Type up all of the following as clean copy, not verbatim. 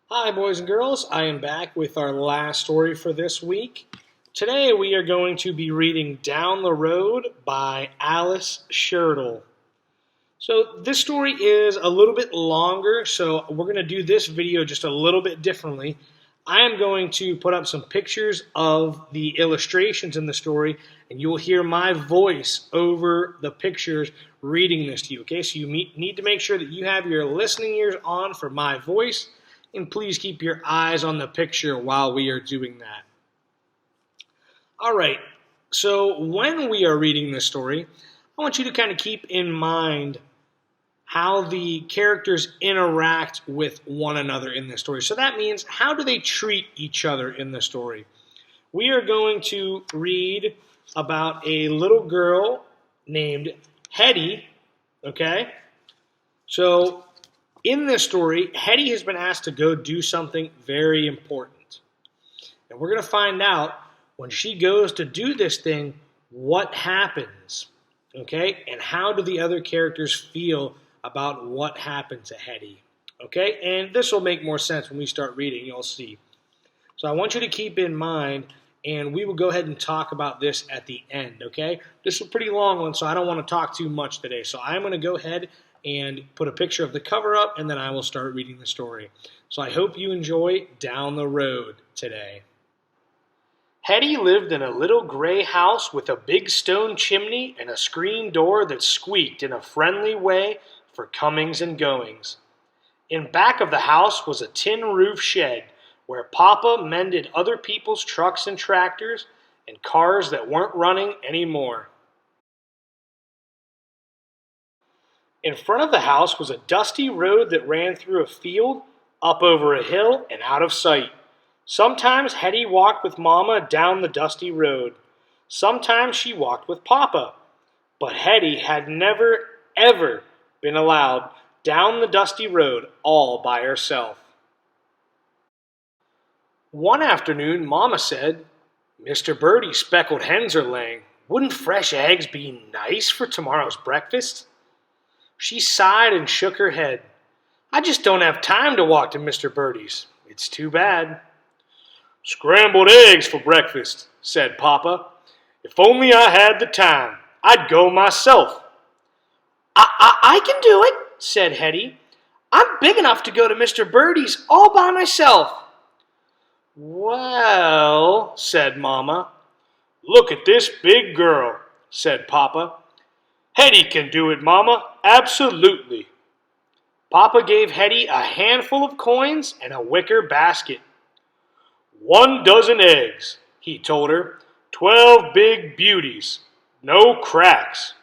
Hi, boys and girls. I am back with our last story for this week. Today we are going to be reading Down the Road by Alice Schertle. So this story is a little bit longer, so we're going to do this video just a little bit differently. I am going to put up some pictures of the illustrations in the story, and you will hear my voice over the pictures reading this to you. Okay, so you need to make sure that you have your listening ears on for my voice, and please keep your eyes on the picture while we are doing that. All right, so when we are reading this story, I want you to kind of keep in mind how the characters interact with one another in this story. So that means, how do they treat each other in the story? We are going to read about a little girl named Hetty, okay? So in this story, Hetty has been asked to go do something very important. And we're going to find out, when she goes to do this thing, what happens, okay? And how do the other characters feel about what happened to Hetty, okay? And this will make more sense when we start reading, you'll see. So I want you to keep in mind, and we will go ahead and talk about this at the end, okay? This is a pretty long one, so I don't want to talk too much today. So I'm going to go ahead and put a picture of the cover up, and then I will start reading the story. So I hope you enjoy Down the Road today. Hetty lived in a little gray house with a big stone chimney and a screen door that squeaked in a friendly way for comings and goings. In back of the house was a tin roof shed where Papa mended other people's trucks and tractors and cars that weren't running anymore. In front of the house was a dusty road that ran through a field, up over a hill, and out of sight. Sometimes Hetty walked with Mama down the dusty road. Sometimes she walked with Papa. But Hetty had never, ever been allowed down the dusty road all by herself. One afternoon, Mama said, "Mr. Birdie's speckled hens are laying. Wouldn't fresh eggs be nice for tomorrow's breakfast?" She sighed and shook her head. "I just don't have time to walk to Mr. Birdie's. It's too bad." "Scrambled eggs for breakfast," said Papa. "If only I had the time, I'd go myself." I can do it," said Hetty. "I'm big enough to go to Mr. Birdie's all by myself." "Well," said Mama. "Look at this big girl," said Papa. "Hetty can do it, Mama, absolutely." Papa gave Hetty a handful of coins and a wicker basket. 1 dozen eggs," he told her. 12 big beauties. No cracks."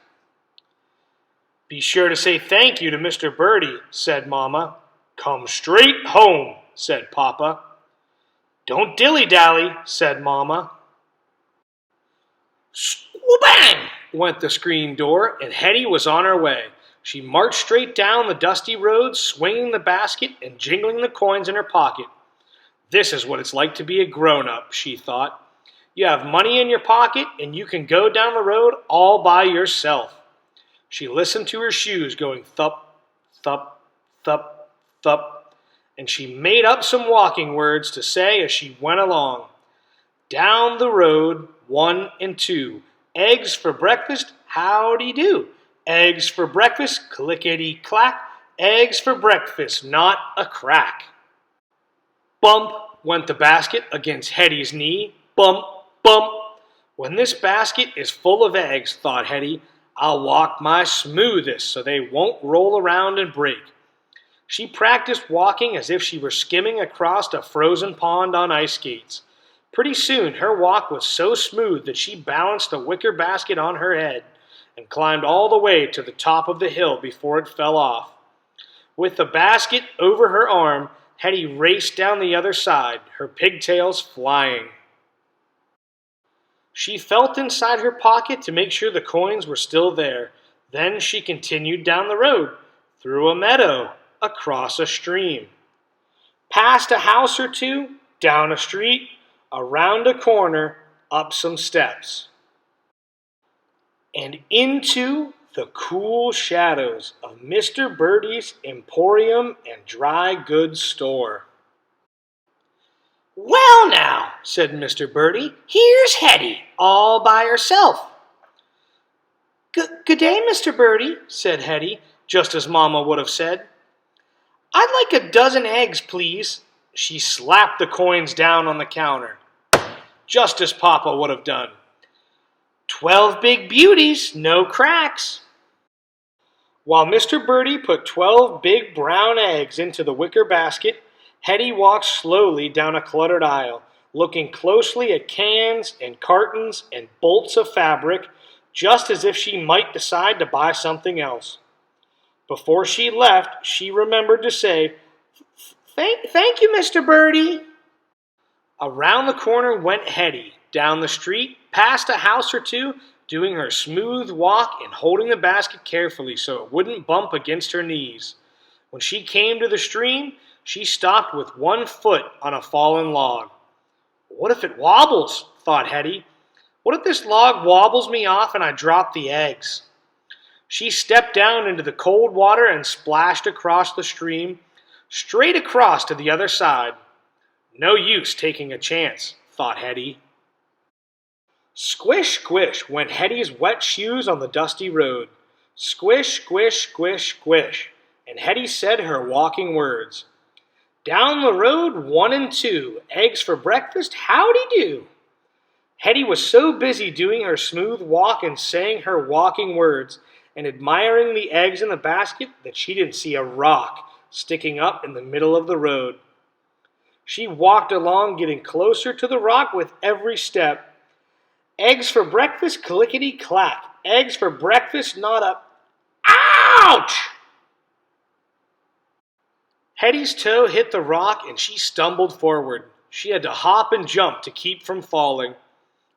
"Be sure to say thank you to Mr. Birdie," said Mama. "Come straight home," said Papa. "Don't dilly-dally," said Mama. Bang! Went the screen door, and Hetty was on her way. She marched straight down the dusty road, swinging the basket and jingling the coins in her pocket. This is what it's like to be a grown-up, she thought. You have money in your pocket, and you can go down the road all by yourself. She listened to her shoes going thump, thump, thump, thump, and she made up some walking words to say as she went along. Down the road, 1 and 2. Eggs for breakfast, howdy-do. Eggs for breakfast, clickety-clack. Eggs for breakfast, not a crack. Bump went the basket against Hetty's knee. Bump, bump. When this basket is full of eggs, thought Hetty, I'll walk my smoothest so they won't roll around and break. She practiced walking as if she were skimming across a frozen pond on ice skates. Pretty soon her walk was so smooth that she balanced the wicker basket on her head and climbed all the way to the top of the hill before it fell off. With the basket over her arm, Hetty raced down the other side, her pigtails flying. She felt inside her pocket to make sure the coins were still there. Then she continued down the road, through a meadow, across a stream, past a house or two, down a street, around a corner, up some steps, and into the cool shadows of Mr. Birdie's Emporium and Dry Goods Store. "Well now," said Mr. Birdie, "here's Hetty, all by herself." "Good day, Mr. Birdie," said Hetty, just as Mamma would have said. "I'd like a dozen eggs, please." She slapped the coins down on the counter, just as Papa would have done. 12 big beauties, no cracks." While Mr. Birdie put 12 big brown eggs into the wicker basket, Hetty walked slowly down a cluttered aisle, looking closely at cans and cartons and bolts of fabric, just as if she might decide to buy something else. Before she left, she remembered to say, Thank you, Mr. Birdie." Around the corner went Hetty, down the street, past a house or two, doing her smooth walk and holding the basket carefully so it wouldn't bump against her knees. When she came to the stream, she stopped with one foot on a fallen log. "What if it wobbles?" thought Hetty. "What if this log wobbles me off and I drop the eggs?" She stepped down into the cold water and splashed across the stream, straight across to the other side. No use taking a chance, thought Hetty. Squish, squish went Hetty's wet shoes on the dusty road. Squish, squish, squish, squish, and Hetty said her walking words. "Down the road, 1 and 2, eggs for breakfast, howdy do." Hetty was so busy doing her smooth walk and saying her walking words and admiring the eggs in the basket that she didn't see a rock sticking up in the middle of the road. She walked along, getting closer to the rock with every step. Eggs for breakfast, clickety-clack. Eggs for breakfast, not a... Ouch! Hetty's toe hit the rock and she stumbled forward. She had to hop and jump to keep from falling.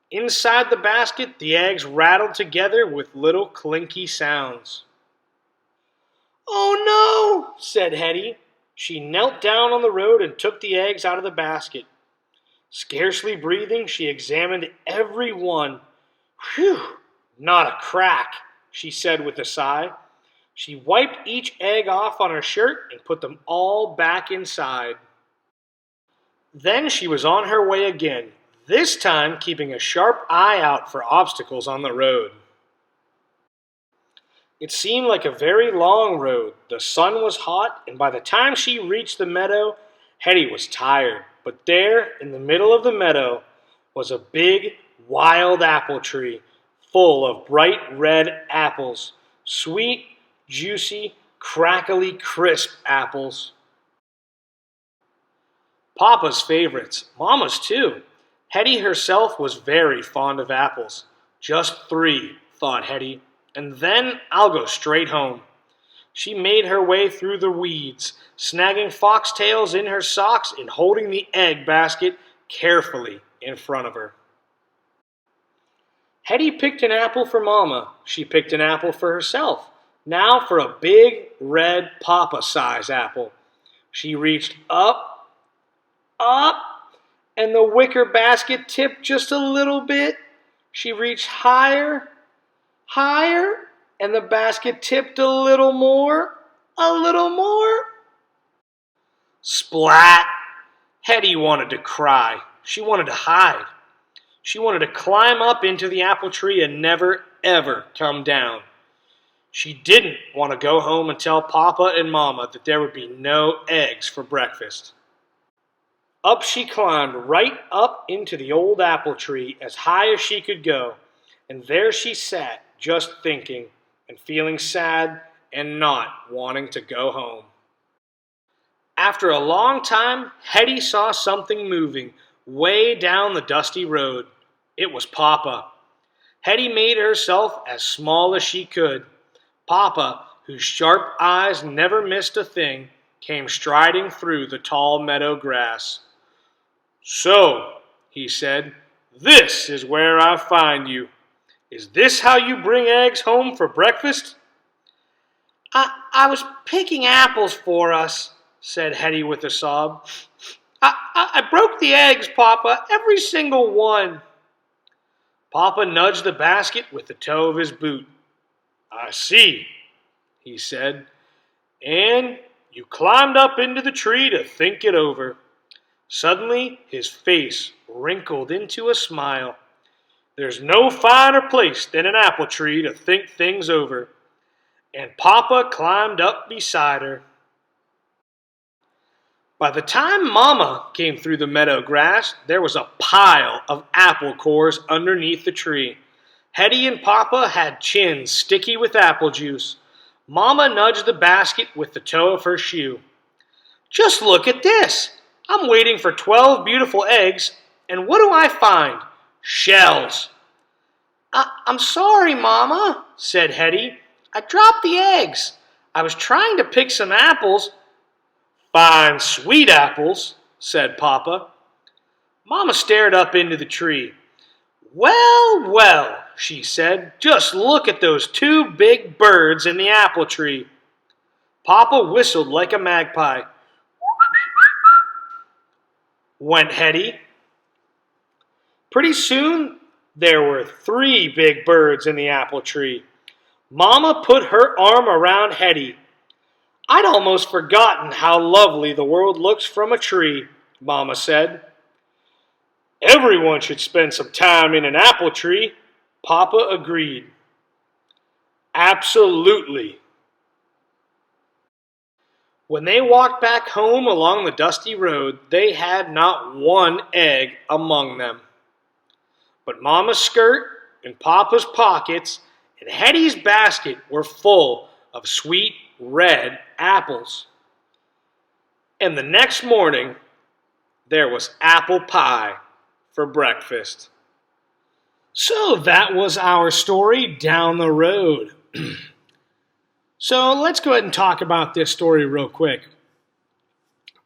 Inside the basket, the eggs rattled together with little clinky sounds. "Oh no," said Hetty. She knelt down on the road and took the eggs out of the basket. Scarcely breathing, she examined every one. "Whew, not a crack," she said with a sigh. She wiped each egg off on her shirt and put them all back inside. Then she was on her way again, this time keeping a sharp eye out for obstacles on the road. It seemed like a very long road. The sun was hot, and by the time she reached the meadow, Hetty was tired. But there, in the middle of the meadow, was a big, wild apple tree full of bright red apples, sweet, juicy, crackly, crisp apples. Papa's favorites, Mama's too. Hetty herself was very fond of apples. "Just 3, thought Hetty, and then I'll go straight home." She made her way through the weeds, snagging foxtails in her socks and holding the egg basket carefully in front of her. Hetty picked an apple for Mama. She picked an apple for herself. Now for a big, red, Papa-size apple. She reached up, and the wicker basket tipped just a little bit. She reached higher, and the basket tipped a little more. Splat! Hetty wanted to cry. She wanted to hide. She wanted to climb up into the apple tree and never, ever come down. She didn't want to go home and tell Papa and Mama that there would be no eggs for breakfast. Up she climbed, right up into the old apple tree, as high as she could go, and there she sat, just thinking, and feeling sad, and not wanting to go home. After a long time, Hetty saw something moving, way down the dusty road. It was Papa. Hetty made herself as small as she could. Papa, whose sharp eyes never missed a thing, came striding through the tall meadow grass. "So," he said, "this is where I find you. Is this how you bring eggs home for breakfast?" I was picking apples for us," said Hetty with a sob. I broke the eggs, Papa, every single one." Papa nudged the basket with the toe of his boot. "I see," he said, "and you climbed up into the tree to think it over. Suddenly, his face wrinkled into a smile. "There's no finer place than an apple tree to think things over." And Papa climbed up beside her. By the time Mama came through the meadow grass, there was a pile of apple cores underneath the tree. Hetty and Papa had chins sticky with apple juice. Mama nudged the basket with the toe of her shoe. "Just look at this! I'm waiting for 12 beautiful eggs, and what do I find? Shells." I'm sorry, Mama," said Hetty. "I dropped the eggs. I was trying to pick some apples." "Fine, sweet apples," said Papa. Mama stared up into the tree. "Well, well," she said, "just look at those two big birds in the apple tree." Papa whistled like a magpie. Went Hetty. Pretty soon, there were 3 big birds in the apple tree. Mama put her arm around Hetty. "I'd almost forgotten how lovely the world looks from a tree," Mama said. "Everyone should spend some time in an apple tree," Papa agreed. "Absolutely." When they walked back home along the dusty road, they had not one egg among them. But Mama's skirt and Papa's pockets and Hetty's basket were full of sweet red apples. And the next morning, there was apple pie for breakfast. So that was our story, Down the Road. So let's go ahead and talk about this story real quick.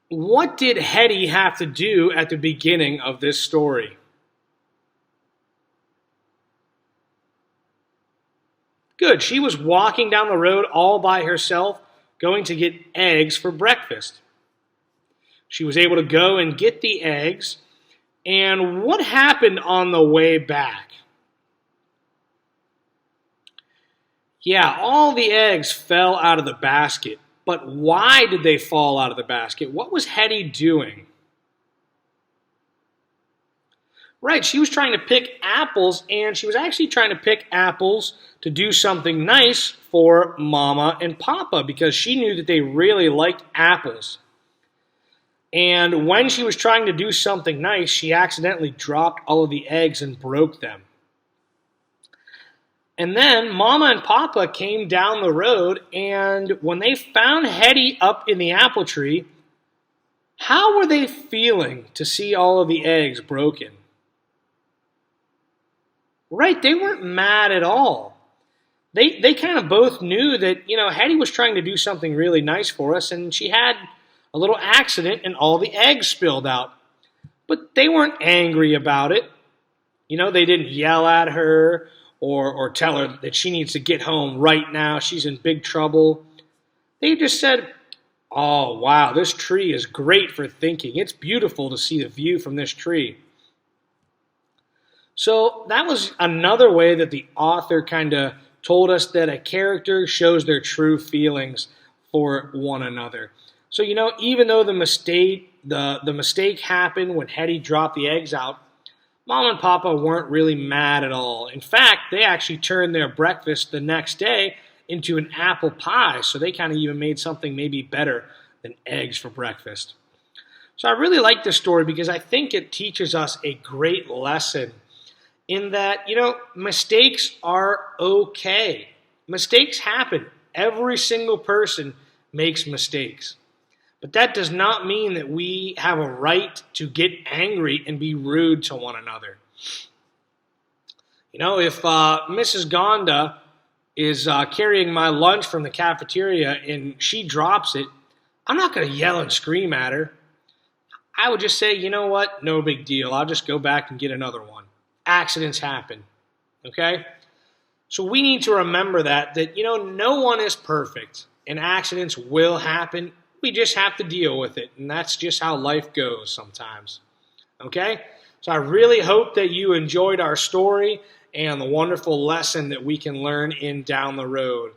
What did Hetty have to do at the beginning of this story? Good, she was walking down the road all by herself, going to get eggs for breakfast. She was able to go and get the eggs, and what happened on the way back? Yeah, all the eggs fell out of the basket, but why did they fall out of the basket? What was Hetty doing? Right, she was trying to pick apples, and she was actually trying to pick apples to do something nice for Mama and Papa because she knew that they really liked apples. And when she was trying to do something nice, she accidentally dropped all of the eggs and broke them. And then Mama and Papa came down the road, and when they found Hetty up in the apple tree, how were they feeling to see all of the eggs broken? Right, they weren't mad at all. They kind of both knew that, Hetty was trying to do something really nice for us, and she had a little accident and all the eggs spilled out. But they weren't angry about it. They didn't yell at her or tell her that she needs to get home right now. She's in big trouble. They just said, "Oh, wow, this tree is great for thinking. It's beautiful to see the view from this tree." So that was another way that the author kind of told us that a character shows their true feelings for one another. So, even though the mistake happened when Hetty dropped the eggs out, Mom and Papa weren't really mad at all. In fact, they actually turned their breakfast the next day into an apple pie, so they kind of even made something maybe better than eggs for breakfast. So I really like this story because I think it teaches us a great lesson in that, mistakes are okay. Mistakes happen. Every single person makes mistakes. But that does not mean that we have a right to get angry and be rude to one another. If Mrs. Gonda is carrying my lunch from the cafeteria and she drops it, I'm not going to yell and scream at her. I would just say, you know what, no big deal. I'll just go back and get another one. Accidents happen, okay? So we need to remember that no one is perfect and accidents will happen. We just have to deal with it, and that's just how life goes sometimes, okay? So I really hope that you enjoyed our story and the wonderful lesson that we can learn in Down the Road.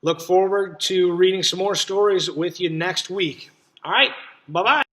Look forward to reading some more stories with you next week. All right, bye-bye.